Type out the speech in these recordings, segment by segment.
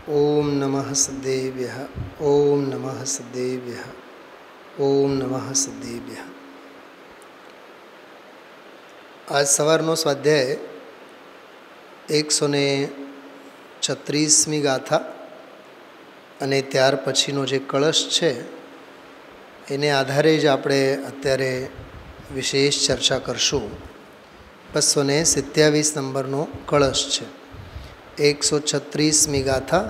ओम नमः सद्देव्यः ओम नमः सद्देव्यः ओम नमः सद्देव्यः। आज सवारनो स्वाध्याय 136મી ગાથા અને ત્યાર પછીનો જે કળશ છે એને આધારે જ આપણે અત્યારે વિશેષ ચર્ચા કરશું। 227 નંબરનો કળશ છે। 136મી ગાથા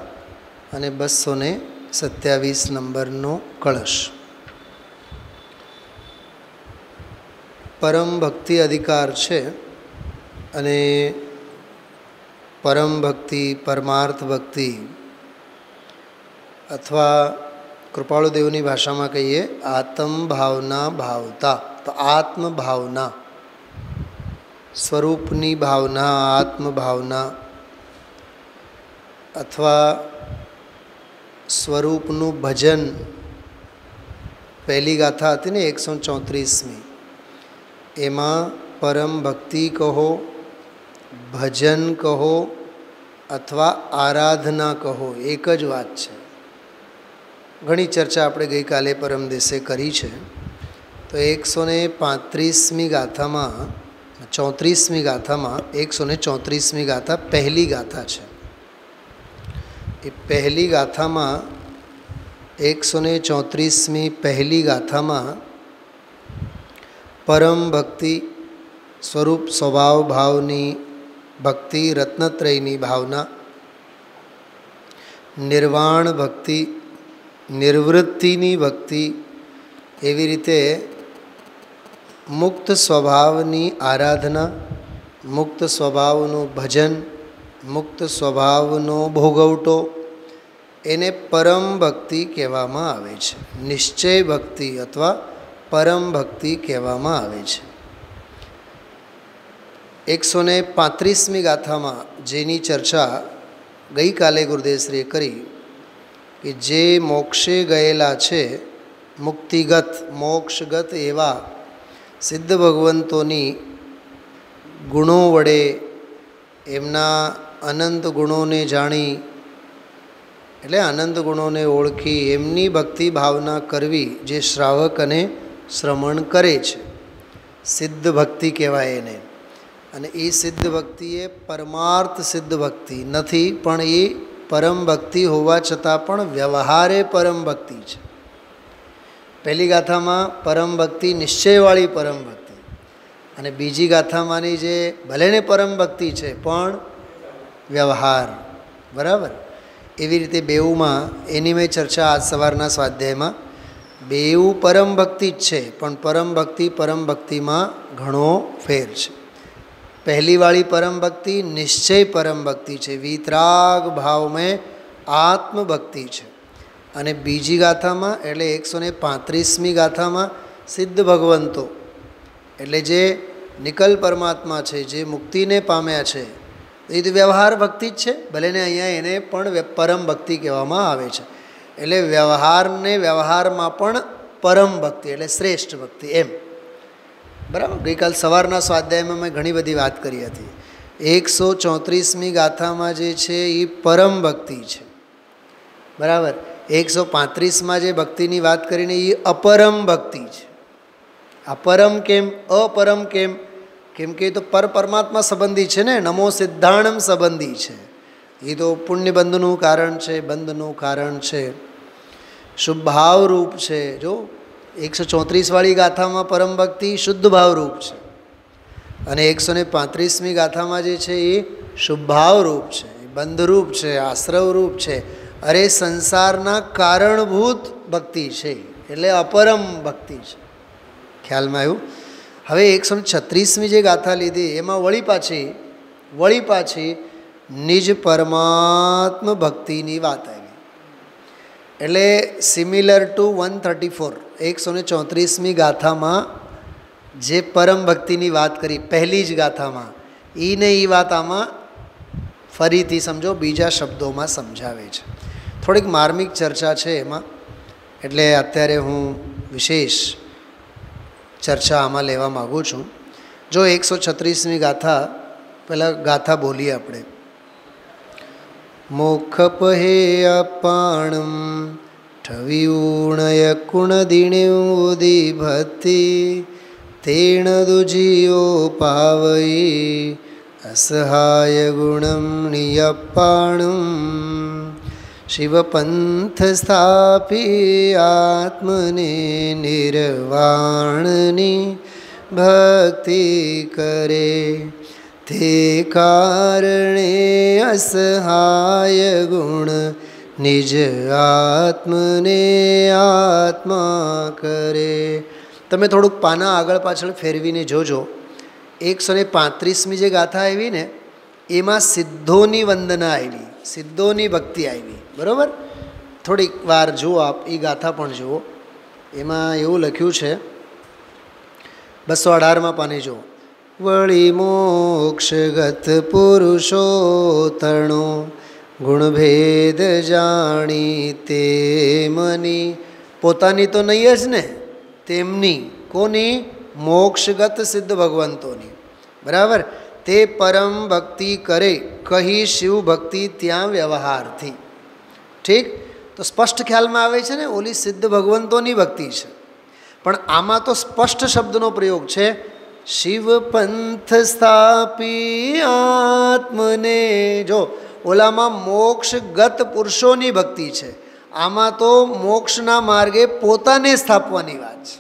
અને 227 નંબરનો કળશ। પરમ ભક્તિ અધિકાર છે અને પરમ ભક્તિ, પરમાર્થ ભક્તિ અથવા કૃપાળુદેવની ભાષામાં કહીએ આત્મ ભાવના ભાવતા, તો આત્મ ભાવના, સ્વરૂપની ભાવના, આત્મ ભાવના અથવા સ્વરૂપનું ભજન। પહેલી ગાથા હતી ને 134મી, એમાં પરમ ભક્તિ કહો, ભજન કહો અથવા આરાધના કહો, એક જ વાત છે। ઘણી ચર્ચા આપણે ગઈકાલે પરમ દિવસે કરી છે। તો 135મી ગાથામાં 34મી ગાથામાં 134મી ગાથા પહેલી ગાથા છે। એ પહેલી ગાથામાં 134મી પહેલી ગાથામાં પરમ ભક્તિ, સ્વરૂપ સ્વભાવ ભાવની ભક્તિ, રત્નત્રયની ભાવના, નિર્વાણ ભક્તિ, નિવૃત્તિની ભક્તિ, એવી રીતે મુક્ત સ્વભાવની આરાધના, મુક્ત સ્વભાવનું ભજન, મુક્ત સ્વભાવનો ભોગવટો, એને પરમ ભક્તિ કહેવામાં આવે છે। નિશ્ચય ભક્તિ અથવા પરમ ભક્તિ કહેવામાં આવે છે। 135મી ગાથામાં જેની ચર્ચા ગઈકાલે ગુરુદેવશ્રીએ કરી કે જે મોક્ષે ગયેલા છે, મુક્તિગત મોક્ષગત એવા સિદ્ધ ભગવંતોની ગુણો વડે એમના અનંત ગુણોને જાણી, એટલે અનંત ગુણોને ઓળખી એમની ભક્તિ ભાવના કરવી જે શ્રાવક અને શ્રમણ કરે છે, સિદ્ધ ભક્તિ કહેવાય એને। અને એ સિદ્ધ ભક્તિ એ પરમાર્થ સિદ્ધ ભક્તિ નથી, પણ એ પરમ ભક્તિ હોવા છતાં પણ વ્યવહારે પરમ ભક્તિ છે। પહેલી ગાથામાં પરમ ભક્તિ નિશ્ચયવાળી પરમ ભક્તિ, અને બીજી ગાથામાંની જે ભલેને પરમ ભક્તિ છે પણ વ્યવહાર, બરાબર। એવી રીતે બેઉમાં એની મેં ચર્ચા આજ સવારના સ્વાધ્યાયમાં, બેઉ પરમ ભક્તિ જ છે પણ પરમ ભક્તિમાં ઘણો ફેર છે। પહેલીવાળી પરમ ભક્તિ નિશ્ચય પરમ ભક્તિ છે, વિતરાગ ભાવ મેં આત્મભક્તિ છે। અને બીજી ગાથામાં એટલે 135મી ગાથામાં સિદ્ધ ભગવંતો એટલે જે નિકલ પરમાત્મા છે, જે મુક્તિને પામ્યા છે, એ તો વ્યવહાર ભક્તિ જ છે, ભલેને અહીંયા એને પણ પરમ ભક્તિ કહેવામાં આવે છે। એટલે વ્યવહારને વ્યવહારમાં પણ પરમ ભક્તિ એટલે શ્રેષ્ઠ ભક્તિ એમ, બરાબર। ગઈકાલ સવારના સ્વાધ્યાયમાં મેં ઘણી બધી વાત કરી હતી। 134મી ગાથામાં જે છે એ પરમ ભક્તિ છે, બરાબર। 135માં જે ભક્તિની વાત કરીને એ અપરમ ભક્તિ છે। અપરમ કેમ, અપરમ કેમ? કેમ કે એ તો પરમાત્મા સંબંધી છે ને, નમો સિદ્ધાણમ સંબંધી છે। એ તો પુણ્ય બંધનું કારણ છે, બંધનું કારણ છે, શુભ ભાવ રૂપ છે। જો 134વાળી ગાથામાં પરમ ભક્તિ શુદ્ધ ભાવ રૂપ છે, અને 135મી ગાથામાં જે છે એ શુભ ભાવ રૂપ છે, બંધરૂપ છે, આશ્રવ રૂપ છે, અરે સંસારના કારણભૂત ભક્તિ છે, એટલે અપરમ ભક્તિ છે। ખ્યાલમાં આવ્યું? હવે 136મી જે ગાથા લીધી એમાં વળી પાછી નિજ પરમાત્મ ભક્તિની વાત આવી, એટલે સિમિલર ટુ 134 134મી ગાથામાં જે પરમ ભક્તિની વાત કરી પહેલી જ ગાથામાં, એ વાત આમાં ફરીથી સમજો બીજા શબ્દોમાં સમજાવે છે। થોડીક માર્મિક ચર્ચા છે એમાં, એટલે અત્યારે હું વિશેષ ચર્ચા આમાં લેવા માગું છું। જો 136મી ગાથા, પહેલાં ગાથા બોલીએ આપણે। મોક્ષપહે અપાણમ ઠવિયુણય કુણદિણ્યુદી ભક્તિ તેણ દુજીયો પાવયી અસહાય ગુણમ નિયપાણમ શિવપંથ સ્થાપી આત્મને નિર્વાણની ભક્તિ કરે તે કારણે અસહાય ગુણ નિજ આત્મને આત્મા કરે. તમે થોડુંક પાના આગળ પાછળ ફેરવીને જોજો. 135મી જે ગાથા આવી ને એમાં સિદ્ધોની વંદના આવી, સિદ્ધોની ભક્તિ આવી. બરાબર? થોડીક વાર જુઓ આપ, એ ગાથા પણ જુઓ. એમાં એવું લખ્યું છે 218માં પાને જુઓ. વળી મોક્ષગત પુરુષો તણો ગુણભેદ જાણી તે મની. પોતાની તો નહીં જ ને, તેમની. કોની? મોક્ષગત સિદ્ધ ભગવંતોની. બરાબર? તે પરમ ભક્તિ કરે કહી શિવ ભક્તિ ત્યાં વ્યવહારથી. ઠીક? તો સ્પષ્ટ ખ્યાલમાં આવે છે ને, ઓલી સિદ્ધ ભગવંતોની ભક્તિ છે. પણ આમાં તો સ્પષ્ટ શબ્દનો પ્રયોગ છે. શિવ પંથ સ્થાપી આત્મને. જો ઓલામાં મોક્ષગત પુરુષોની ભક્તિ છે, આમાં તો મોક્ષના માર્ગે પોતાને સ્થાપવાની વાત છે.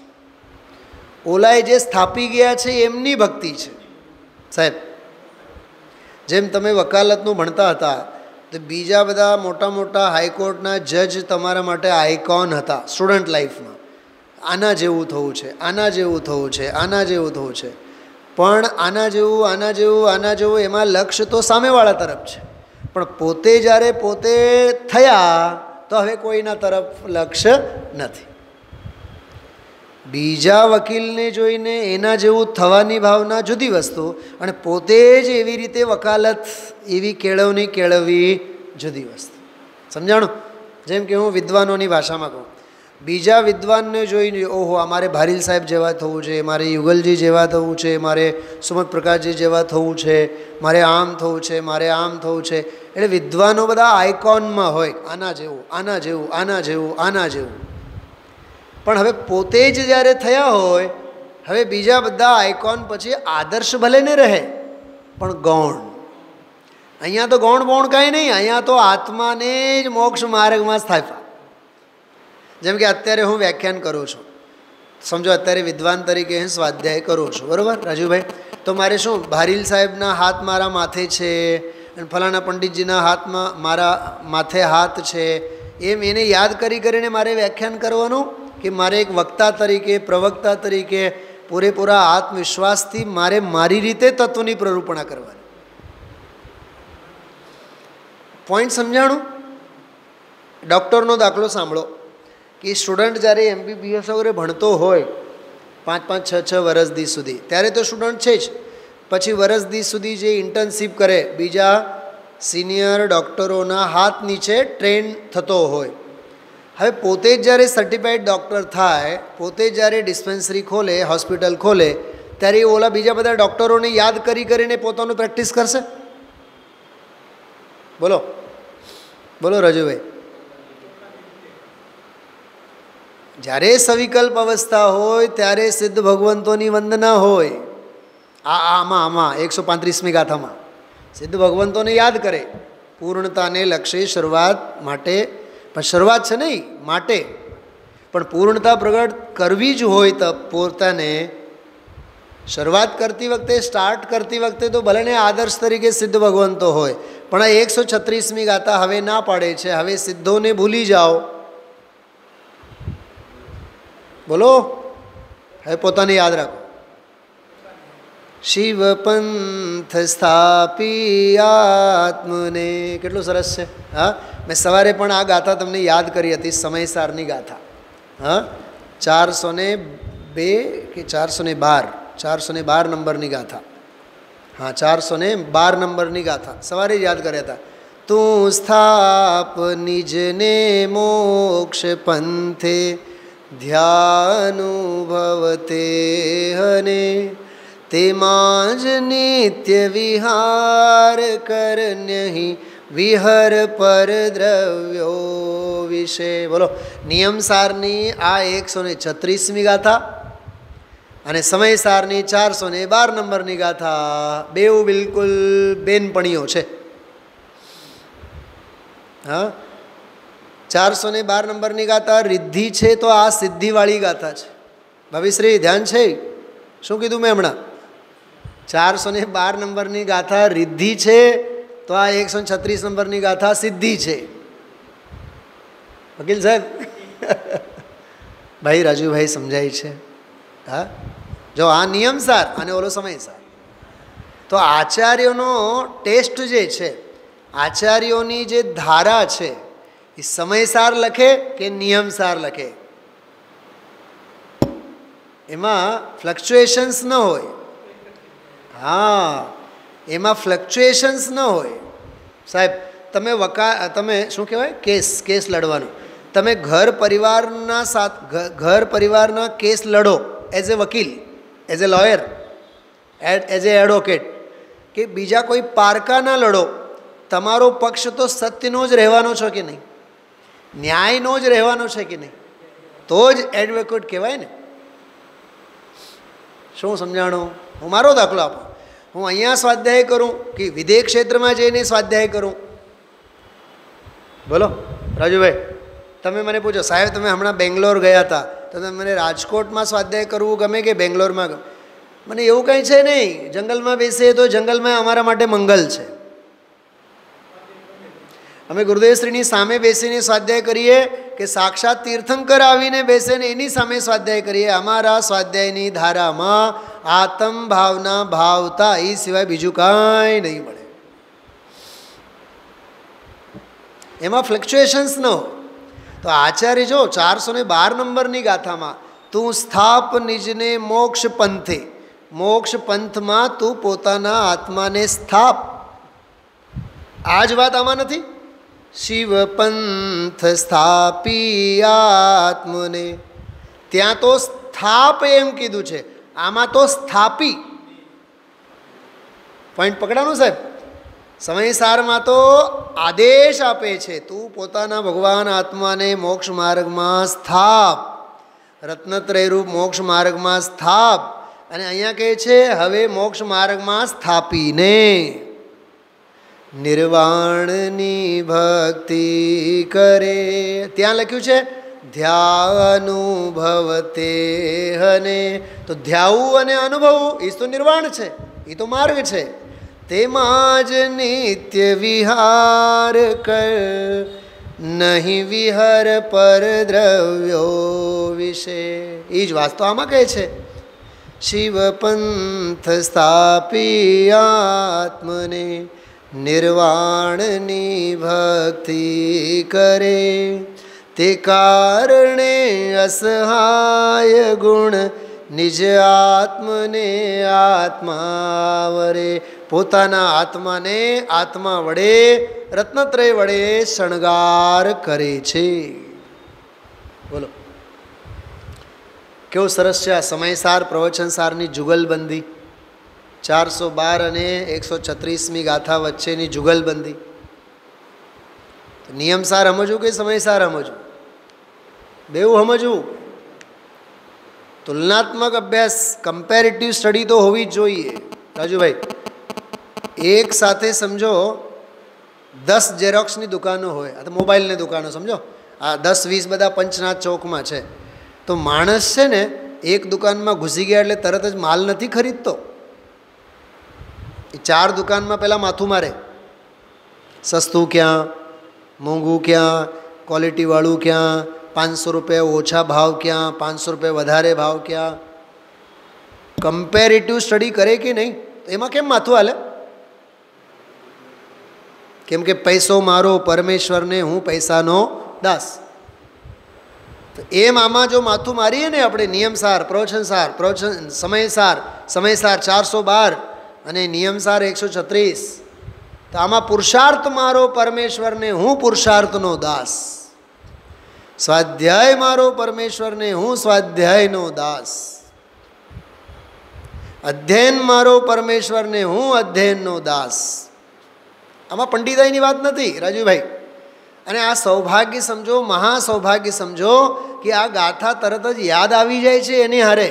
ઓલાએ જે સ્થાપી ગયા છે એમની ભક્તિ છે. સાહેબ, જેમ તમે વકાલતનું ભણતા હતા તો બીજા બધા મોટા મોટા હાઈકોર્ટના જજ તમારા માટે આઇકોન હતા સ્ટુડન્ટ લાઈફમાં. આના જેવું થવું છે, આના જેવું થવું છે, આના જેવું થવું છે. પણ આના જેવું, આના જેવું, આના જેવું, એમાં લક્ષ્ય તો સામેવાળા તરફ છે. પણ પોતે જ્યારે પોતે થયા તો હવે કોઈના તરફ લક્ષ્ય નથી. બીજા વકીલને જોઈને એના જેવું થવાની ભાવના જુદી વસ્તુ, અને પોતે જ એવી રીતે વકાલત એવી કેળવણી કેળવવી જુદી વસ્તુ. સમજાણું? જેમ કે હું વિદ્વાનોની ભાષામાં કહું, બીજા વિદ્વાનને જોઈને ઓહો અમારે ભારીલ સાહેબ જેવા થવું છે, મારે યુગલજી જેવા થવું છે, મારે સુમત પ્રકાશજી જેવા થવું છે, મારે આમ થવું છે, મારે આમ થવું છે. એટલે વિદ્વાનો બધા આઇકોનમાં હોય, આના જેવું, આના જેવું, આના જેવું, આના જેવું. પણ હવે પોતે જ જ્યારે થયા હોય, હવે બીજા બધા આઇકોન પછી આદર્શ ભલે ને રહે પણ ગૌણ. અહીંયા તો ગૌણ બૌણ કાંઈ નહીં, અહીંયા તો આત્માને જ મોક્ષ માર્ગમાં સ્થાપ્યા. જેમ કે અત્યારે હું વ્યાખ્યાન કરું છું, સમજો અત્યારે વિદ્વાન તરીકે હું સ્વાધ્યાય કરું છું, બરાબર રાજુભાઈ? તો મારે શું, ભારીલ સાહેબના હાથ મારા માથે છે અને ફલાણા પંડિતજીના હાથમાં મારા માથે હાથ છે, એમ એને યાદ કરીને મારે વ્યાખ્યાન કરવાનું, કે મારે એક વક્તા તરીકે, પ્રવક્તા તરીકે પૂરેપૂરા આત્મવિશ્વાસથી મારે મારી રીતે તત્વની પ્રરૂપણા કરવાની. પોઈન્ટ સમજાણું? ડૉક્ટરનો દાખલો સાંભળો કે સ્ટુડન્ટ જ્યારે MBBS વગેરે ભણતો હોય 5-5, 6-6 વર્ષ દી સુધી, ત્યારે તો સ્ટુડન્ટ છે જ. પછી વર્ષ દી સુધી જે ઇન્ટર્નશીપ કરે, બીજા સિનિયર ડૉક્ટરોના હાથ નીચે ટ્રેન થતો હોય. હવે પોતે જ જ્યારે સર્ટિફાઈડ ડૉક્ટર થાય, પોતે જ્યારે ડિસ્પેન્સરી ખોલે, હોસ્પિટલ ખોલે, ત્યારે એ ઓલા બીજા બધા ડૉક્ટરોને યાદ કરીને પોતાનું પ્રેક્ટિસ કરશે? બોલો બોલો રાજુભાઈ. જ્યારે સવિકલ્પ અવસ્થા હોય ત્યારે સિદ્ધ ભગવંતોની વંદના હોય. આમાં 135મી ગાથામાં સિદ્ધ ભગવંતોને યાદ કરે, પૂર્ણતાને લક્ષ્ય શરૂઆત માટે. પણ શરૂઆત છે નહીં માટે, પણ પૂર્ણતા પ્રગટ કરવી જ હોય તો પોતાને શરૂઆત કરતી વખતે, સ્ટાર્ટ કરતી વખતે તો ભલે ને આદર્શ તરીકે સિદ્ધ ભગવંતો હોય, પણ આ 136મી ગાથા હવે ના પાડે છે, હવે સિદ્ધોને ભૂલી જાઓ. બોલો, હવે પોતાને યાદ રાખો. શિવ પંથ સ્થાપી આત્મને. કેટલું સરસ છે. હા, મેં સવારે પણ આ ગાથા તમને યાદ કરી હતી, સમયસારની ગાથા. હા, 402 કે 412 નંબરની ગાથા. હા, 412 નંબરની ગાથા સવારે જ યાદ કર્યા હતા. તું સ્થાપ નિજને મોક્ષ પંથે ધ્યાનુભવતે હને તેમાં જ નિત્ય વિહાર કરન્યહી વિહર પર દ્રવ્યો વિશે. બોલો, નિયમસારની આ 136મી ગાથા અને સમયસારની 412 નંબરની ગાથા બેઉ બિલકુલ બેનપણીઓ છે. હા, 412 નંબરની ગાથા રિદ્ધિ છે તો આ સિદ્ધિવાળી ગાથા છે. ભાવિશ્રી ધ્યાન છે? શું કીધું મેં હમણાં? 412 નંબરની ગાથા રિદ્ધિ છે તો આ 136 નંબરની ગાથા સિદ્ધિ છે. વકીલ સાહેબ ભાઈ રાજુભાઈ સમજાય છે? હા, જો આ નિયમસાર અને ઓલો સમયસાર. તો આચાર્યોનો ટેસ્ટ જે છે, આચાર્યોની જે ધારા છે એ સમયસાર લખે કે નિયમસાર લખે, એમાં ફ્લક્ચ્યુએશન્સ ન હોય. હા, એમાં ફ્લક્ચ્યુએશન્સ ન હોય. સાહેબ તમે તમે શું કહેવાય, કેસ લડવાનું. તમે ઘર પરિવારના કેસ લડો એઝ એ વકીલ, as a lawyer, as a advocate, કે બીજા કોઈ પારકા ના લડો. તમારો પક્ષ તો સત્યનો જ રહેવાનો છે કે નહીં, ન્યાયનો જ રહેવાનો છે કે નહીં, તો જ એડવોકેટ કહેવાય ને. શું સમજાણું? હું મારો દાખલો આપું. હું અહીંયા સ્વાધ્યાય કરું કે વિદેશ ક્ષેત્રમાં જઈને સ્વાધ્યાય કરું? બોલો રાજુભાઈ, તમે મને પૂછો સાહેબ તમે હમણાં બેંગ્લોર ગયા હતા તો તમે મને રાજકોટમાં સ્વાધ્યાય કરવું ગમે કે બેંગ્લોરમાં ગમે? મને એવું કંઈ છે નહીં. જંગલમાં બેસીએ તો જંગલમાં અમારા માટે મંગલ છે. અમે ગુરુદેવશ્રીની સામે બેસીને સ્વાધ્યાય કરીએ કે સાક્ષાત તીર્થંકર આવીને બેસે ને એની સામે સ્વાધ્યાય કરીએ, અમારા સ્વાધ્યાયની ધારામાં આત્મ ભાવના ભાવતા એ સિવાય બીજું કાંઈ નહીં મળે. એમાં ફ્લક્ચ્યુએશન્સ ન હોય. તો આચાર્ય જો 412 નંબરની ગાથામાં તું સ્થાપ નિજને મોક્ષ પંથે, મોક્ષ પંથમાં તું પોતાના આત્માને સ્થાપ. આ જ વાત આમાં નથી? શિવ પંથ સ્થાપી આત્મને, ત્યાં તો સ્થાપ એમ કીધું છે, આમાં તો સ્થાપી. પોઈન્ટ પકડાનું સાહેબ? સમયસારમાં તો આદેશ આપે છે તું પોતાના ભગવાન આત્માને મોક્ષ માર્ગમાં સ્થાપ, રત્નત્રયરૂપ મોક્ષ માર્ગમાં સ્થાપ. અને અહીંયા કહે છે હવે મોક્ષ માર્ગમાં સ્થાપીને નિર્વાણની ભક્તિ કરે. ત્યાં લખ્યું છે ધ્યાનુભવતે હને, તો ધ્યાવું અને અનુભવવું એ તો નિર્વાણ છે, એ તો માર્ગ છે. તેમાં જ નિત્ય વિહાર કર, નહીં વિહર પર દ્રવ્યો વિશે. એ જ વાસ્તવ આમાં કહે છે શિવ પંથ સ્થાપી આત્મને નિર્વાણની ભક્તિ કરે. તે કારણે અસહાય ગુણ નિજ આત્મને આત્માવરે, પોતાના આત્માને આત્મા વડે રત્નત્રય વડે શણગાર કરે છે. બોલો કેવું સરસ છે આ સમયસાર પ્રવચનસારની જુગલબંધી. 412 અને 136મી ગાથા વચ્ચેની જુગલબંધી. નિયમસાર સમજવું કે સમયસાર સમજવું? બેઉ સમજવું. તુલનાત્મક અભ્યાસ, કમ્પેરેટિવ સ્ટડી તો હોવી જ જોઈએ. રાજુભાઈ એક સાથે સમજો 10 ઝેરોક્સની દુકાનો હોય, આ તો મોબાઈલની દુકાનો સમજો, આ 10-20 બધા પંચનાથ ચોકમાં છે. તો માણસ છે ને એક દુકાનમાં ઘૂસી ગયા એટલે તરત જ માલ નથી ખરીદતો. એ 4 દુકાનમાં પહેલાં માથું મારે, સસ્તું ક્યાં, મોંઘું ક્યાં, ક્વોલિટીવાળું ક્યાં, 500 રૂપિયા ઓછા ભાવ ક્યાં, 500 રૂપિયા વધારે ભાવ ક્યાં. કમ્પેરેટિવ સ્ટડી કરે કે નહીં? એમાં કેમ માથું હાલે? કેમ કે પૈસો મારો, પરમેશ્વરને હું પૈસાનો દાસ. તો એમ આમાં જો માથું મારીએ ને આપણે નિયમસાર, પ્રવચનસાર, સમયસાર 412 અને નિયમસાર 136, તો આમાં પુરુષાર્થ મારો પરમેશ્વરને હું પુરુષાર્થનો દાસ, સ્વાધ્યાય મારો પરમેશ્વરને હું સ્વાધ્યાયનો દાસ, અધ્યયન મારો પરમેશ્વરને હું અધ્યયનનો દાસ. આમાં પંડિતાઈની વાત નથી રાજુભાઈ. અને આ સૌભાગ્ય સમજો, મહાસૌભાગ્ય સમજો કે આ ગાથા તરત જ યાદ આવી જાય છે એની હારે.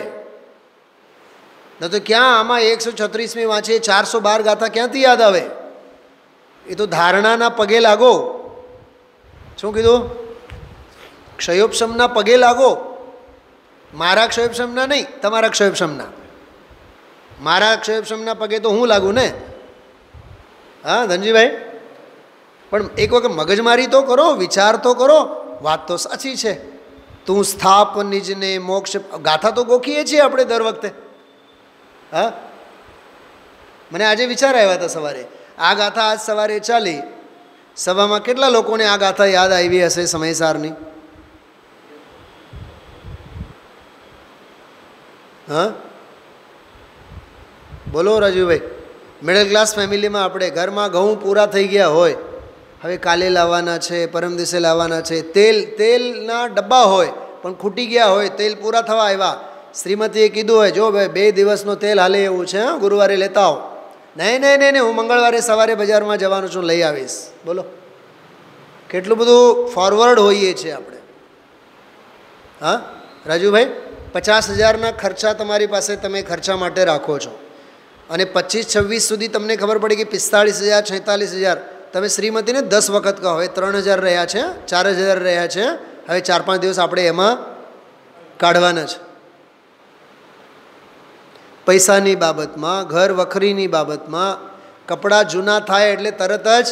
ન તો ક્યાં આમાં 136મી વાંચે 412 ગાથા ક્યાંથી યાદ આવે? એ તો ધારણાના પગે લાગો. શું કીધું? ક્ષયોપશમના પગે લાગો. મારા ક્ષયોપશમના નહીં, તમારા ક્ષયોપશમના. મારા ક્ષયોપશમના પગે તો હું લાગુ ને. હા ધનજીભાઈ, પણ એક વખત મગજમારી તો કરો, વિચાર તો કરો. વાત તો સાચી છે. તું સ્થાપ નિજને મોક્ષ, ગાથા તો ગોખીએ છીએ આપણે દર વખતે. હા, મને આજે વિચાર આવ્યા હતા સવારે. આ ગાથા આજ સવારે ચાલી, સભામાં કેટલા લોકોને આ ગાથા યાદ આવી હશે સમયસારની? હા બોલો રાજુભાઈ. મિડલ ક્લાસ ફેમિલીમાં આપણે ઘરમાં ઘઉં પૂરા થઈ ગયા હોય, હવે કાલે લાવવાના છે, પરમ દિવસે લાવવાના છે. તેલના ડબ્બા હોય પણ ખૂટી ગયા હોય, તેલ પૂરા થવા આવ્યા. શ્રીમતીએ કીધું હોય, જો ભાઈ 2 દિવસનો તેલ હાલે એવું છે, ગુરુવારે લેતા આવો. નહીં નહીં નહીં, હું મંગળવારે સવારે બજારમાં જવાનું છું, લઈ આવીશ. બોલો કેટલું બધું ફોરવર્ડ હોઈએ છીએ આપણે. હા રાજુભાઈ, 50,000ના ખર્ચા તમારી પાસે તમે ખર્ચા માટે રાખો છો, અને 25-26 સુધી તમને ખબર પડી કે 45,000 46,000. તમે શ્રીમતીને 10 વખત કહો, હવે 3,000 રહ્યા છે, 4,000 રહ્યા છે, હવે 4-5 દિવસ આપણે એમાં કાઢવાના છે. પૈસાની બાબતમાં, ઘર વખરીની બાબતમાં, કપડાં જૂના થાય એટલે તરત જ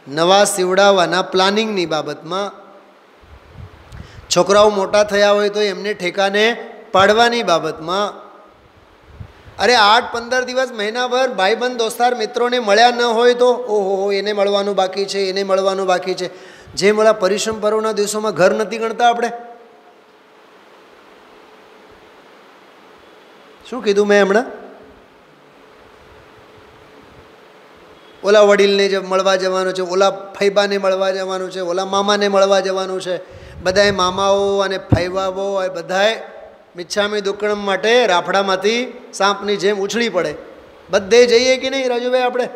નવા સીવડાવવાના પ્લાનિંગની બાબતમાં, છોકરાઓ મોટા થયા હોય તો એમને ઠેકાને પાડવાની બાબતમાં. અરે 8-15 દિવસ, મહિનાભર ભાઈબંધ દોસ્તાર મિત્રોને મળ્યા ન હોય તો ઓહો એને મળવાનું બાકી છે, એને મળવાનું બાકી છે. જેમ ઓલા પરિશ્રમ પર્વના દિવસોમાં ઘર નથી ગણતા આપણે. શું કીધું મેં હમણાં? ઓલા વડીલને જે મળવા જવાનું છે, ઓલા ફૈબાને મળવા જવાનું છે, ઓલા મામાને મળવા જવાનું છે. બધાએ મામાઓ અને ફૈબાઓ બધાએ મિચ્છામી દુક્કડમ માટે રાફડામાંથી સાંપની જેમ ઉછળી પડે. બધે જઈએ કે નહીં રાજુભાઈ આપણે?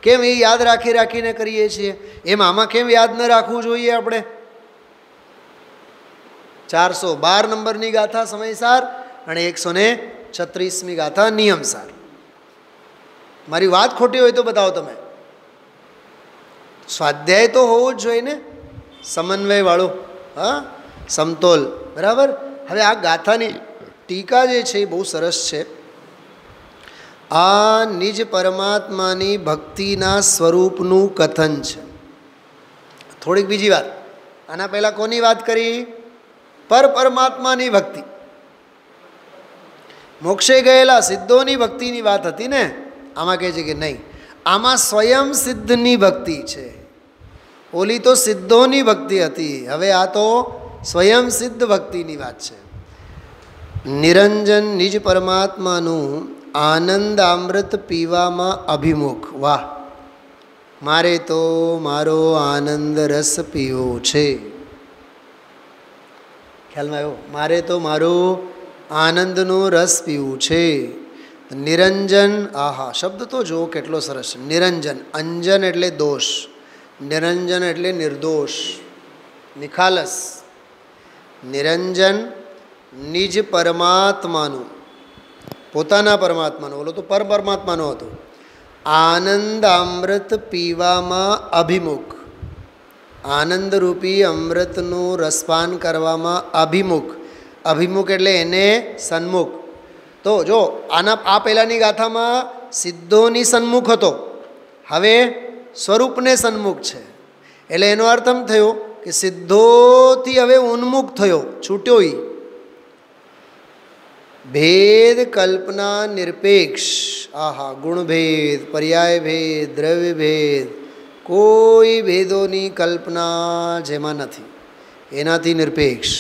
કેમ એ યાદ રાખીને કરીએ છીએ? એમ આમાં કેમ યાદ ન રાખવું જોઈએ આપણે? 412 નંબરની ગાથા સમયસાર અને 136મી ગાથા નિયમસાર. મારી વાત ખોટી હોય તો બતાવો તમે. સ્વાધ્યાય તો હોવું જ જોઈએ ને, સમન્વયવાળું. હા, સમતોલ. બરાબર. હવે આ ગાથાની ટીકા જે છે એ બહુ સરસ છે. આ નિજ પરમાત્માની ભક્તિના સ્વરૂપનું કથન છે. થોડીક બીજી વાત, આના પહેલાં કોની વાત કરી? પરમાત્માની ભક્તિ. મોક્ષે ગયેલા સિદ્ધોની ભક્તિની વાત હતી ને. આમાં કહે છે કે નહીં, આમાં સ્વયં સિદ્ધની ભક્તિ છે. ઓલી તો સિદ્ધોની ભક્તિ હતી, હવે આ તો સ્વયં સિદ્ધ ભક્તિની વાત છે. નિરંજન નિજ પરમાત્માનું આનંદ અમૃત પીવામાં અભિમુખ. વાહ, મારે તો મારો આનંદ રસ પીવો છે. ખ્યાલમાં આવ્યો? મારે તો મારો આનંદનો રસ પીવું છે. નિરંજન, આહા, શબ્દ તો જુઓ કેટલો સરસ છે. નિરંજન, અંજન એટલે દોષ, નિરંજન એટલે નિર્દોષ, નિખાલસ. નિરંજન નિજ પરમાત્માનું, પોતાના પરમાત્માનું, ઓલો તો પરમાત્માનો હતો. આનંદ અમૃત પીવામાં અભિમુખ, આનંદરૂપી અમૃતનું રસપાન કરવામાં અભિમુખ. અભિમુખ એટલે એને સન્મુખ. તો જો આ પહેલાંની ગાથામાં સિદ્ધોની સન્મુખ હતો, હવે સ્વરૂપને સન્મુખ છે. એટલે એનો અર્થ એમ થયો કે સિદ્ધોથી હવે ઉન્મુખ થયો, છૂટ્યો. ભેદ કલ્પના નિરપેક્ષ. આહા, ગુણભેદ, પર્યાય ભેદ, દ્રવ્ય ભેદ, કોઈ ભેદોની કલ્પના જેમાં નથી, એનાથી નિરપેક્ષ.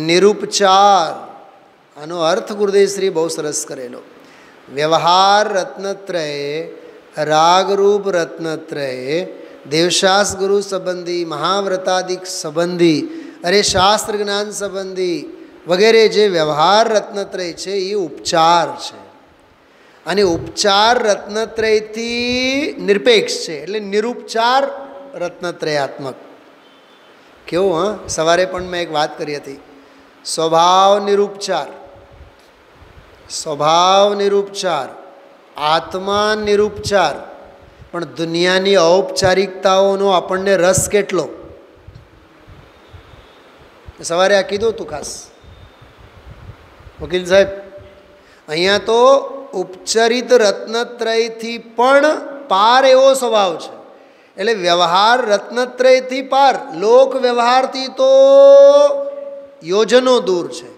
નિરુપચાર, આનો અર્થ ગુરુદેવશ્રી બહુ સરસ કરેલો. વ્યવહાર રત્નત્રય, રાગરૂપ રત્નત્રય, દેવશાસ્ત્ર ગુરુ સંબંધી, મહાવ્રતાદિક સંબંધી, અરે શાસ્ત્ર જ્ઞાન સંબંધી વગેરે જે વ્યવહાર રત્નત્રય છે એ ઉપચાર છે. અને ઉપચાર રત્નત્રયથી નિરપેક્ષ છે, એટલે નિરુપચાર રત્નત્રયાત્મક. કેવું? હા, સવારે પણ મેં એક વાત કરી હતી, સ્વભાવ નિરુપચાર, સ્વભાવ નિરુપચાર, આત્મા નિરુપચાર, પણ દુનિયાની ઔપચારિકતાઓનો આપણને રસ કેટલો. સવારે આ કીધું હતું ખાસ વકીલ સાહેબ. અહીંયા તો ઉપચરિત રત્નત્રયથી પણ પાર એવો સ્વભાવ છે, એટલે વ્યવહાર રત્નત્રયથી પાર, લોક વ્યવહારથી તો યોજનો દૂર છે.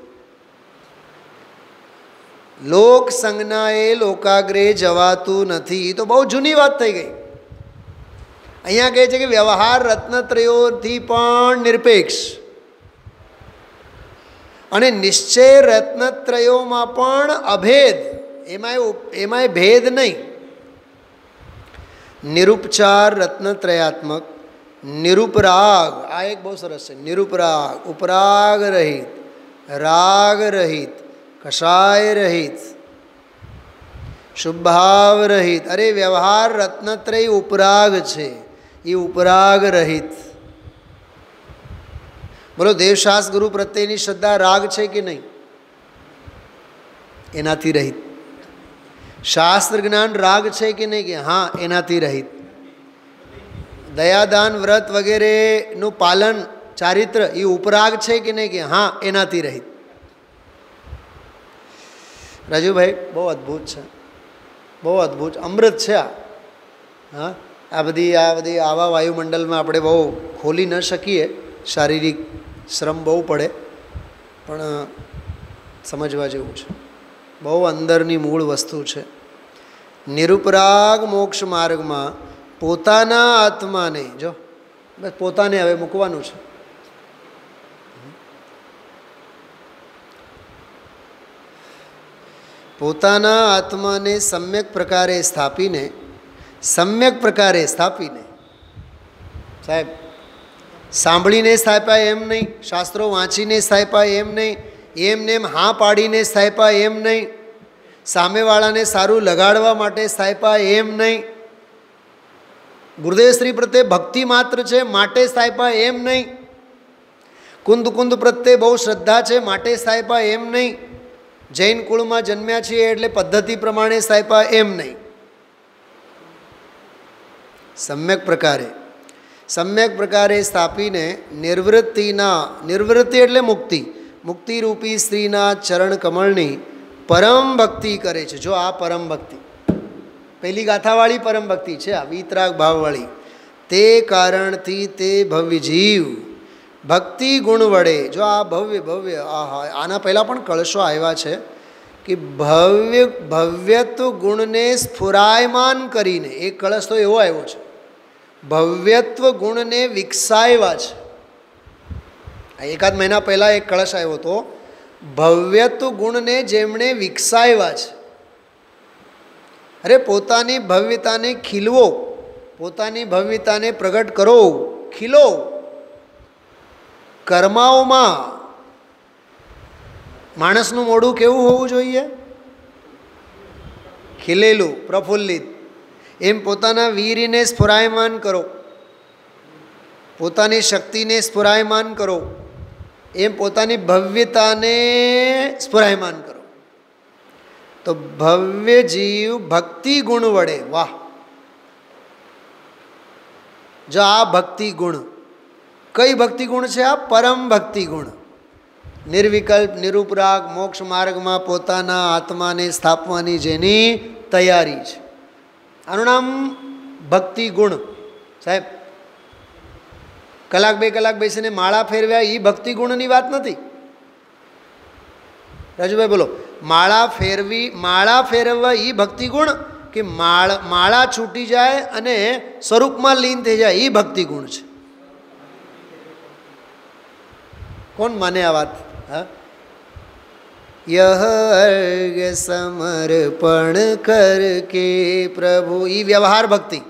લોક સંજ્ઞાએ લોકાગ્રે જવાતું નથી, તો બહુ જૂની વાત થઈ ગઈ. અહીંયા કહે છે કે વ્યવહાર રત્નત્રયોથી પણ નિરપેક્ષ, અને નિશ્ચય રત્નત્રયોમાં પણ અભેદ, એમાંય ભેદ નહીં. નિરુપચાર રત્નત્રયાત્મક, નિરુપરાગ, આ એક બહુ સરસ છે. નિરુપરાગ, ઉપરાગ રહિત, રાગ રહિત, કષાય રહિત, શુભાવ રહિત. અરે વ્યવહાર રત્નત્રય ઉપરાગ છે, એ ઉપરાગ રહિત. બોલો, દેવશાસ ગુરુ પ્રત્યેની શ્રદ્ધા રાગ છે કે નહીં? એનાથી રહિત. શાસ્ત્ર જ્ઞાન રાગ છે કે નહીં? કે હા, એનાથી રહિત. દયાદાન વ્રત વગેરેનું પાલન ચારિત્ર એ ઉપરાગ છે કે નહીં? કે હા, એનાથી રહિત. રાજુભાઈ, બહુ અદ્ભુત છે, બહુ અદ્ભુત અમૃત છે આ. હા, આ બધી આવા વાયુમંડળમાં આપણે બહુ ખોલી ન શકીએ, શારીરિક શ્રમ બહુ પડે, પણ સમજવા જેવું છે. બહુ અંદરની મૂળ વસ્તુ છે. નિરુપરાગ મોક્ષ માર્ગમાં પોતાના આત્માને, જો બસ પોતાને હવે મૂકવાનું છે. પોતાના આત્માને સમ્યક પ્રકારે સ્થાપીને, સાહેબ, સાંભળીને સ્થાપ્યા એમ નહીં, શાસ્ત્રો વાંચીને સ્થાપ્યા એમ નહીં, એમને એમ હા પાડીને સ્થાપ્યા એમ નહીં, સામેવાળાને સારું લગાડવા માટે સ્થાપ્યા એમ નહીં, ગુરુદેવ શ્રી પ્રત્યે ભક્તિ માત્ર છે માટે સ્થાપ્યા એમ નહીં, કુંદ પ્રત્યે બહુ શ્રદ્ધા છે માટે સ્થાપ્યા એમ નહીં, જૈન કુળમાં જન્મ્યા છીએ એટલે પદ્ધતિ પ્રમાણે સ્થાપ્યા એમ નહીં. સમ્યક પ્રકારે સ્થાપીને નિવૃત્તિ એટલે મુક્તિરૂપી સ્ત્રીના ચરણ કમળની પરમ ભક્તિ કરે છે. જો આ પરમ ભક્તિ, પહેલી ગાથાવાળી પરમ ભક્તિ છે, આ વિતરાગ ભાવવાળી. તે કારણથી તે ભવ્ય જીવ ભક્તિ ગુણ વડે, જો આ ભવ્ય આના પહેલાં પણ કળશો આવ્યા છે કે ભવ્યત્વ ગુણને સ્ફુરાયમાન કરીને, એક કળશ તો એવો આવ્યો છે, ભવ્યત્વ ગુણને વિકસાવ્યા છે. એકાદ મહિના પહેલાં એક કળશ આવ્યો હતો, ભવ્યત્વ ગુણને જેમણે વિકસાવ્યા છે. અરે પોતાની ભવ્યતાને ખીલવો, પોતાની ભવ્યતાને પ્રગટ કરો, ખીલો. કર્માઓમાં માણસનું મોઢું કેવું હોવું જોઈએ? ખીલેલું, પ્રફુલ્લિત. એમ પોતાના વીરને સ્ફુરાયમાન કરો, પોતાની શક્તિને સ્ફુરાયમાન કરો, એમ પોતાની ભવ્યતાને સ્ફુરાયમાન કરો. તો ભવ્ય જીવ ભક્તિ ગુણ વડે, વાહ! જો આ ભક્તિ ગુણ, કઈ ભક્તિ ગુણ છે? આ પરમ ભક્તિ ગુણ. નિર્વિકલ્પ, નિરુપરાગ મોક્ષ માર્ગમાં પોતાના આત્માને સ્થાપવાની જેની તૈયારી છે, આનું નામ ભક્તિ ગુણ. સાહેબ, કલાક 2 કલાક બેસીને માળા ફેરવ્યા એ ભક્તિ ગુણની વાત નથી. રાજુભાઈ બોલો, માળા ફેરવવા એ ભક્તિ ગુણ કે માળા છૂટી જાય અને સ્વરૂપમાં લીન થઈ જાય એ ભક્તિ ગુણ છે? કોણ માને આ વાત? હા, યહ અર્ઘ્ય સમર્પણ કર કે પ્રભુ, ઈ વ્યવહાર ભક્તિ.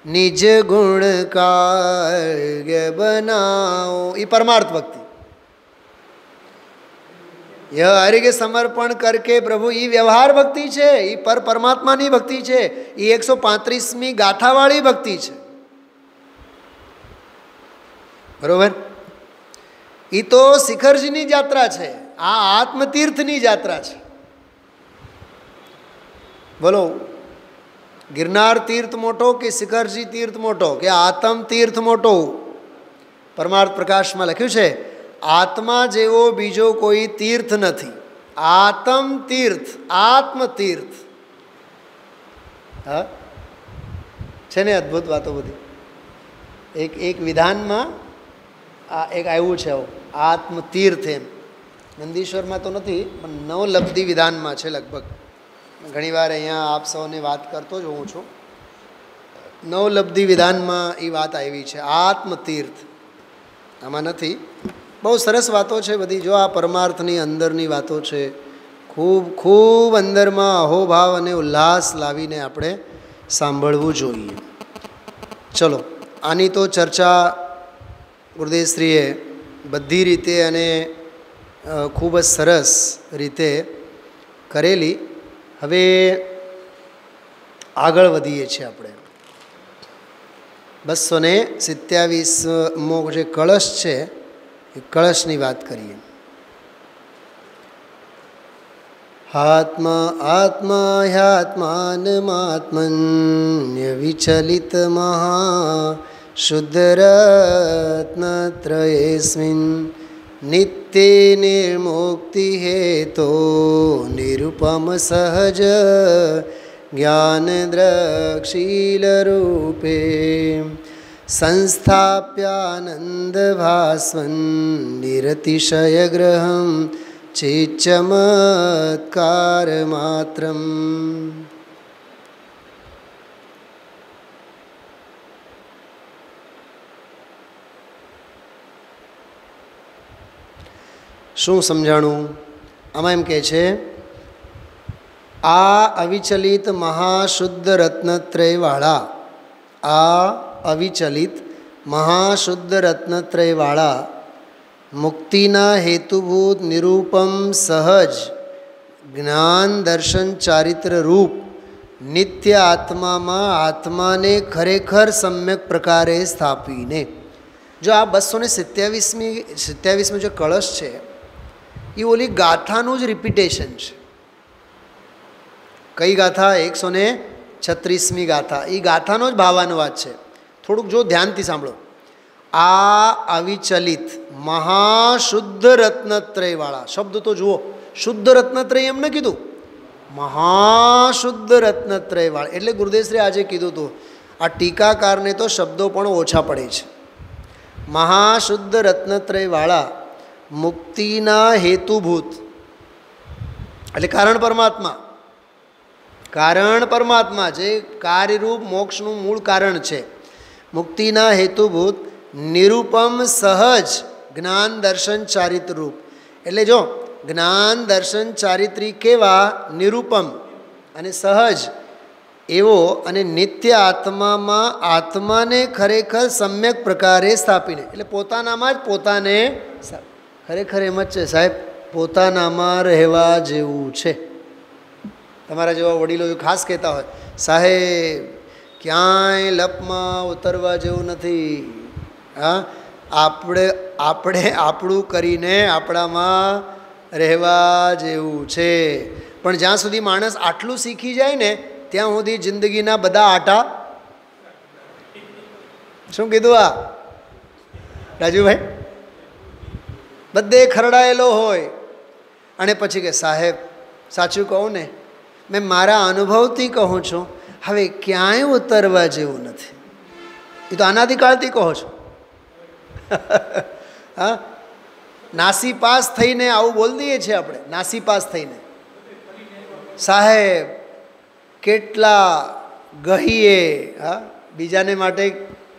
નિજ ગુણ કાર્ય બનાવો, ઈ પરમાર્થ ભક્તિ. यह हरि के समर्पण करके प्रभु ये व्यवहार भक्ति है, ये परमात्मानी भक्ति है, ये 135મી ગાથાવાળી ભક્તિ છે. બરોબર. એ તો શિખરજીની યાત્રા છે, આ આત્મતીર્થની યાત્રા છે. બોલો, गिरनार तीर्थ मोटो कि शिखरजी तीर्थ मोटो कि आत्म तीर्थ मोटो? परमार्थ प्रकाश में लख्यु छे आत्मा जेवो बीजो कोई तीर्थ नहीं. आत्म तीर्थ, आत्म तीर्थ. हाँ छे ने अद्भुत बातों बधी. एक विधान में एक आव्युं छे आत्म तीर्थ. एम नंदीश्वर में तो नहीं पण नवलब्धि विधान में छे. लगभग घणी वार अहींया आप सौने बात करतो ज होऊं छुं. नवलब्धि विधान में ये बात आई है आत्मतीर्थ. आमां नथी. बहुत सरस बातों है बधी. जो आ परमार्थनी अंदरनी बातों है, खूब खूब अंदर में अहोभाव अने उल्लास लावीने आपणे सांभळवुं जोईए. चलो, आनी तो चर्चा गुरुदेवश्रीए बधी रीते अने खूब ज सरस रीते करेली. हवे आगळ वधीए छे आपणे. 227मो जे कलश है એ કળશની વાત કરીએ. આત્મા આત્મા હ્યાત્માનમાત્મન્ય વિચલિત મહા શુદ્ધરત્નત્રયેસ્મિન નિત્ય નિર્મુક્તિ હેતો નિરુપમ સહજ જ્ઞાન દ્રક્ષીલ રૂપે संस्थाप्यानंद भास्वन निरतिशय ग्रहम चेच्चमत्कार मात्रम. શું સમજાણું? આમાં એમ કહે છે આ અવિચલિત મહાશુદ્ધ રત્નત્રયવાળા, આ अविचलित महाशुद्ध रत्नत्रयवाळा मुक्तिना हेतुभूत निरूपम सहज ज्ञान दर्शन चारित्र रूप नित्य आत्मा में आत्मा ने खरेखर सम्यक प्रकारे स्थापीने. जो आ 227में जो कलश है ये ओली गाथानु ज रिपीटेशन है. कई गाथा? 136મી गाथा. ये गाथानो ज भावानुवाद है. थोड़ुंक जो ध्यानथी सांभळो. आ अविचलित महाशुद्ध रत्नत्रयवाळा शब्द तो जुओ. शुद्ध रत्नत्रय एम न कीधुं, महाशुद्ध रत्नत्रयवाळा. एटले गुरुदेवश्री आजे कीधुं तो आ टीकाकारने तो शब्दों पण ओछा पड़े छे. महाशुद्ध रत्नत्रयवाळा मुक्तिना हेतुभूत એટલે કારણ પરમાત્મા. કારણ પરમાત્મા જે કાર્યરૂપ મોક્ષનું મૂળ કારણ છે. मुक्तिना हेतुभूत निरूपम सहज ज्ञान दर्शन चारित्र रूप. एटले जो ज्ञान दर्शन चारित्री केवा निरूपम अने सहज एवो अने नित्य आत्मा में आत्मा ने खरेखर सम्यक प्रकारे स्थापीने. एटले पोतानामां ज पोताने खरेखर एम ज छे साहेब, पोतानामां रहेवा जेवुं छे. तमारा जेवा वडीलो खास कहेता होय साहेब क्यांय लपમાં ઉતરવા જેવું નથી. હા, આપણે આપણે આપણું કરીને આપણામાં રહેવા જેવું છે. પણ જ્યાં સુધી માણસ આટલું શીખી જાય ને ત્યાં સુધી જિંદગીના બધા આટા. શું કીધું આ રાજુભાઈ? બધે ખરડાયેલો હોય અને પછી કે સાહેબ સાચું કહું ને, મેં મારા અનુભવથી કહું છું, હવે ક્યાંય ઉતરવા જેવું નથી. એ તો અનાદિકાળથી કહો છો. હા, નાસીપાસ થઈને આવું બોલ દઈએ છીએ આપણે. નાસીપાસ થઈને સાહેબ કેટલા ગહીએ, હા, બીજાને માટે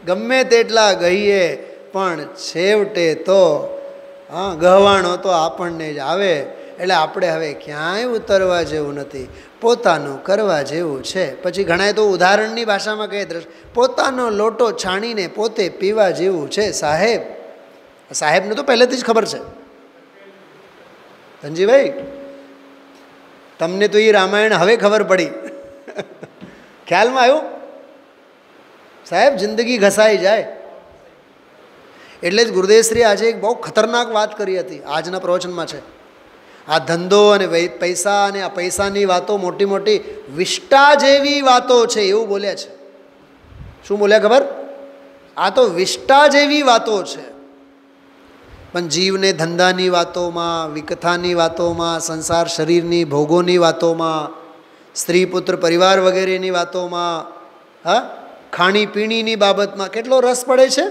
ગમે તેટલા ગહીએ પણ છેવટે તો હા ગહવાણો તો આપણને જ આવે. એટલે આપણે હવે ક્યાંય ઉતરવા જેવું નથી, પોતાનું કરવા જેવું છે. પછી ઘણાએ તો ઉદાહરણની ભાષામાં કહે પોતાનો લોટો છાણીને પોતે પીવા જેવું છે. સાહેબ, સાહેબને તો પહેલેથી જ ખબર છે. ધનજીભાઈ, તમને તો એ રામાયણ હવે ખબર પડી, ખ્યાલમાં આવ્યું? સાહેબ, જિંદગી ઘસાઈ જાય. એટલે જ ગુરુદેવશ્રી આજે એક બહુ ખતરનાક વાત કરી હતી, આજના પ્રવચનમાં છે. આ ધંધો અને પૈસા અને આ પૈસાની વાતો મોટી મોટી વિષ્ટા જેવી વાતો છે એવું બોલ્યા છે. શું બોલ્યા ખબર? આ તો વિષ્ટા જેવી વાતો છે. પણ જીવને ધંધાની વાતોમાં, વિકથાની વાતોમાં, સંસાર શરીરની ભોગોની વાતોમાં, સ્ત્રી પુત્ર પરિવાર વગેરેની વાતોમાં, હા, ખાણીપીણીની બાબતમાં કેટલો રસ પડે છે.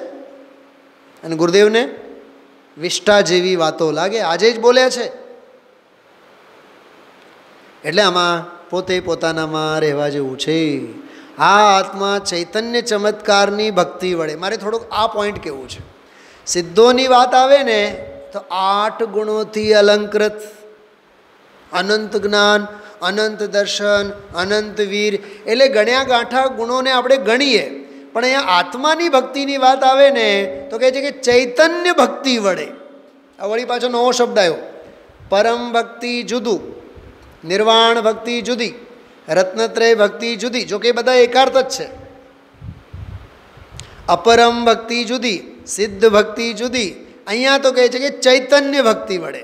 અને ગુરુદેવને વિષ્ટા જેવી વાતો લાગે. આજે જ બોલ્યા છે. એટલે આમાં પોતે પોતાનામાં રહેવા જેવું છે. આ આત્મા ચૈતન્ય ચમત્કારની ભક્તિ વડે, મારે થોડુંક આ પોઈન્ટ કહેવું છે. સિદ્ધોની વાત આવે ને તો 8 ગુણોથી અલંકૃત, અનંત જ્ઞાન, અનંત દર્શન, અનંત વીર, એટલે ગણ્યા ગાંઠા ગુણોને આપણે ગણીએ. પણ અહીંયા આત્માની ભક્તિની વાત આવે ને તો કહે છે કે ચૈતન્ય ભક્તિ વડે. આ વળી પાછો નવો શબ્દ આવ્યો. પરમ ભક્તિ જુદું, નિર્વાણ ભક્તિ જુદી, રત્નત્રય ભક્તિ જુદી. જોકે બધા એકાર્થ જ છે. અપરમ ભક્તિ જુદી, સિદ્ધ ભક્તિ જુદી. અહીંયા તો કહે છે કે ચૈતન્ય ભક્તિ વડે.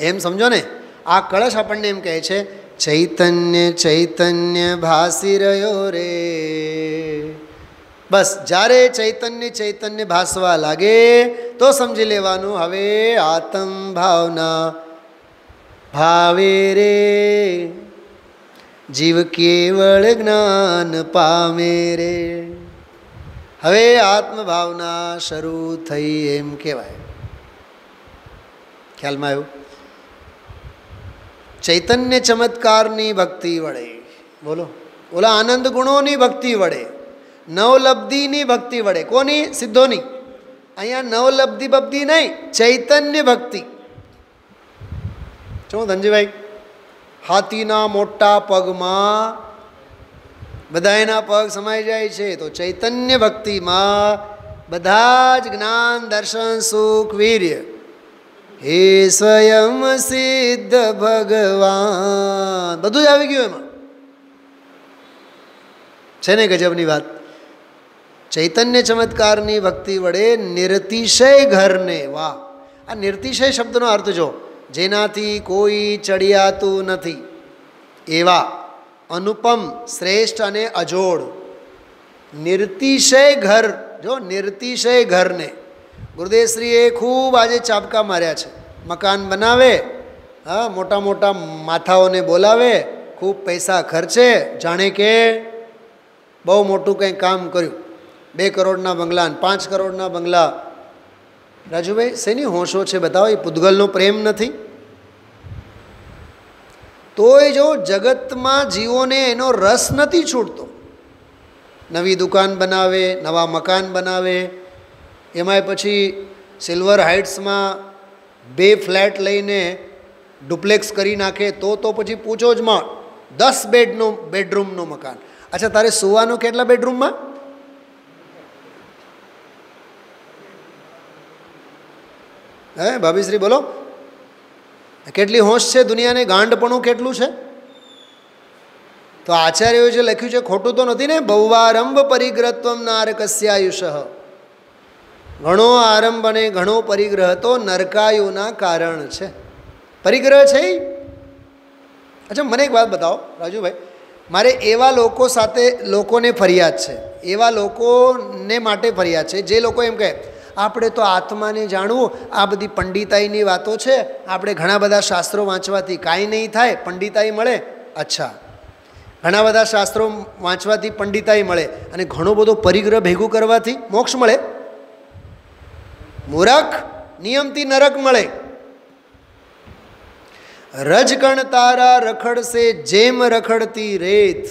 એમ સમજો ને, આ કળશ આપણને એમ કહે છે ચૈતન્ય ચૈતન્ય ભાસી રહ્યો રે. બસ જ્યારે ચૈતન્ય ચૈતન્ય ભાસવા લાગે તો સમજી લેવાનું હવે આત્મ ભાવના ભાવે રે, જીવ કેવળ જ્ઞાન પામે રે. હવે આત્મભાવના શરૂ થઈ એમ કહેવાય. ખ્યાલમાં આવ્યું? ચૈતન્ય ચમત્કારની ભક્તિ વડે, બોલો, ઓલા આનંદ ગુણોની ભક્તિ વડે, નવલબ્ધિની ભક્તિ વડે. કોની? સિદ્ધોની. અહીંયા નવલબ્ધિ ભક્તિ નહીં, ચૈતન્ય ભક્તિ. શું ધનજીભાઈ? હાથીના મોટા પગમાં બધાયના પગ સમાઈ જાય છે, તો ચૈતન્ય ભક્તિમાં બધા જ જ્ઞાન, દર્શન, સુખ, વીર્ય હે સ્વયં સિદ્ધ ભગવાન બધું જ આવી ગયું એમાં. છે ને ગજબની વાત? ચૈતન્ય ચમત્કારની ભક્તિ વડે નિર્તિશય ઘરને, વાહ! આ નિર્તિશય શબ્દનો અર્થ જો, જેનાથી કોઈ ચડિયાતું નથી એવા અનુપમ, શ્રેષ્ઠ અને અજોડ નિર્તિશય ઘર. જો નિર્તિશય ઘરને ગુરુદેવશ્રીએ ખૂબ આજે ચાબકા માર્યા છે. મકાન બનાવે, હા, મોટા મોટા માથાઓને બોલાવે, ખૂબ પૈસા ખર્ચે, જાણે કે બહુ મોટું કંઈ કામ કર્યું. 2 કરોડના બંગલા, 5 કરોડના બંગલા. રાજુભાઈ, શેની હોશો છે બતાવો? એ પૂતગલનો પ્રેમ નથી? તોય જો જગતમાં જીવોને એનો રસ નથી છૂટતો. નવી દુકાન બનાવે, નવા મકાન બનાવે, એમાંય પછી સિલ્વર હાઇટ્સમાં 2 ફ્લેટ લઈને ડુપ્લેક્સ કરી નાખે તો પછી પૂછો જ માં. 10 બેડરૂમનું મકાન. અચ્છા, તારે સુવાનું કેટલા બેડરૂમમાં? હે ભાભીશ્રી બોલો, કેટલી હોશ છે દુનિયાને? ગાંડપણું કેટલું છે? તો આચાર્યોએ જે લખ્યું છે ખોટું તો નથી ને? બહુવારંભ પરિગ્રહત્વમ નારકસ્યાયુષ. ઘણો આરંભ અને ઘણો પરિગ્રહ તો નરકાયુના કારણ છે. પરિગ્રહ છે. અચ્છા, મને એક વાત બતાવો રાજુભાઈ, મારે એવા લોકો સાથે, લોકોને ફરિયાદ છે, એવા લોકોને માટે ફરિયાદ છે જે લોકો એમ કહે આપણે તો આત્માને જાણવું, આ બધી પંડિતાઈની વાતો છે, આપણે ઘણા બધા શાસ્ત્રો વાંચવાથી કાંઈ નહીં થાય, પંડિતાઈ મળે. અચ્છા, ઘણા બધા શાસ્ત્રો વાંચવાથી પંડિતાઈ મળે અને ઘણો બધો પરિગ્રહ ભેગું કરવાથી મોક્ષ મળે? મૂરખ, નિયમથી નરક મળે. રજકણ તારા રખડશે જેમ રખડતી રેત,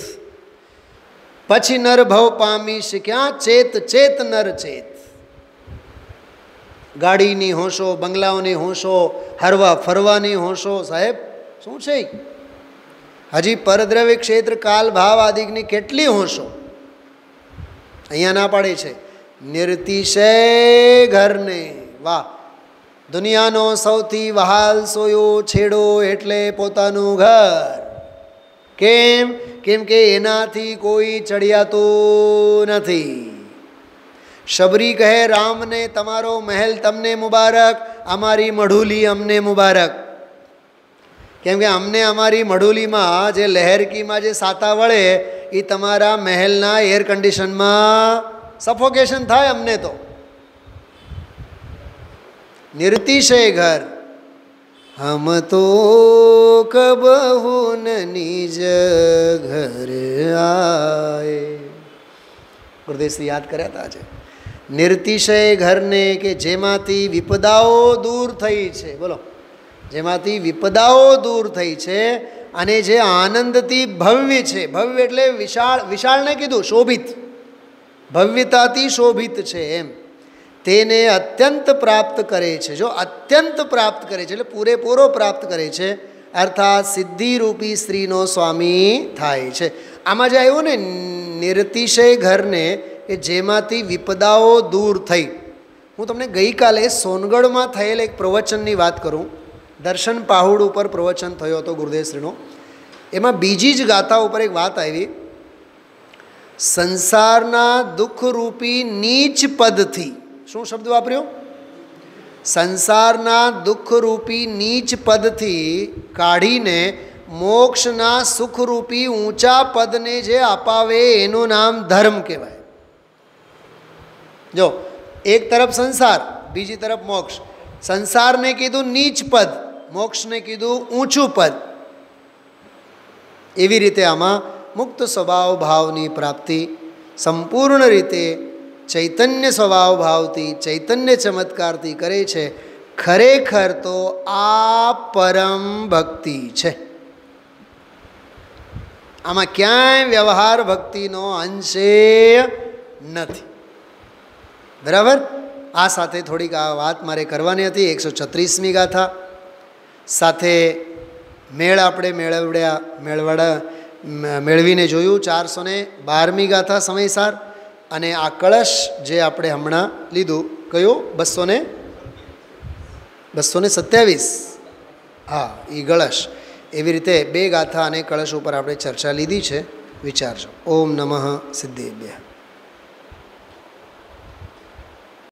પછી નર ભવ પામી શીખ્યા ચેત ચેત નર ચેત. ગાડીની હોશો, બંગલાઓની હોશો, હરવા ફરવાની હોશો, સાહેબ શું છે? હજી પરદ્રવ્ય ક્ષેત્ર, કાલ, ભાવ આદિની કેટલી હોશો અહીંયા ના પાડે છે. નિર્તિશય ઘરને, વાહ! દુનિયાનો સૌથી વહાલ સોયો છેડો એટલે પોતાનું ઘર. કેમ? કેમ કે એનાથી કોઈ ચડિયાતું નથી. શબરી કહે રામને તમારો મહેલ તમને મુબારક, અમારી મઢુલી અમને મુબારક. કેમ કે અમને અમારી મઢુલીમાં જે લહેરકીમાં જે સાતા વળે એ તમારા મહેલના એર કન્ડિશનમાં સફોકેશન થાય અમને તો. નિર્તિશય ઘર હમ તો કબહુ ન નિજ ઘર આએ. ગુરુદેવશ્રી યાદ કર્યા હતા આજે. નિર્તિશય ઘરને કે જેમાંથી વિપદાઓ દૂર થઈ છે. બોલો, જેમાંથી વિપદાઓ દૂર થઈ છે અને જે આનંદથી ભવ્ય છે. ભવ્ય એટલે વિશાળ. વિશાળને કીધું શોભિત, ભવ્યતાથી શોભિત છે એમ. તેને અત્યંત પ્રાપ્ત કરે છે. જો અત્યંત પ્રાપ્ત કરે છે એટલે પૂરેપૂરો પ્રાપ્ત કરે છે, અર્થાત સિદ્ધિરૂપી સ્ત્રીનો સ્વામી થાય છે. આમાં જે આવ્યું ને નિર્તિશય ઘરને કે જેમાંથી વિપદાઓ દૂર થઈ. હું તમને ગઈકાલે સોનગઢમાં થયેલ એક પ્રવચનની વાત કરું. દર્શન પાહુડ ઉપર પ્રવચન થયો હતો ગુરુદેવશ્રીનો. એમાં બીજી જ ગાથા ઉપર એક વાત આવી. સંસારના દુઃખરૂપી નીચ પદથી, શું શબ્દ વાપર્યો? સંસારના દુઃખરૂપી નીચ પદથી કાઢીને મોક્ષના સુખરૂપી ઊંચા પદને જે અપાવે એનું નામ ધર્મ કહેવાય. જો એક તરફ સંસાર, બીજી તરફ મોક્ષ. સંસારને કીધું નીચ પદ, મોક્ષને કીધું ઊંચું પદ. એવી રીતે આમાં મુક્ત સ્વભાવ ભાવની પ્રાપ્તિ સંપૂર્ણ રીતે ચૈતન્ય સ્વભાવ ભાવથી, ચૈતન્ય ચમત્કારથી કરે છે. ખરેખર તો આ પરમ ભક્તિ છે. આમાં ક્યાંય વ્યવહાર ભક્તિનો અંશે નથી. બરાબર? આ સાથે થોડીક આ વાત મારે કરવાની હતી. 136મી ગાથા સાથે મેળ આપણે મેળવીને જોયું. 412મી ગાથા સમયસાર. અને આ કળશ જે આપણે હમણાં લીધું, કયું? 227. હા, એ કળશ. એવી રીતે 2 ગાથા અને કળશ ઉપર આપણે ચર્ચા લીધી છે. વિચારજો. ઓમ નમઃ સિદ્ધેભ્યઃ.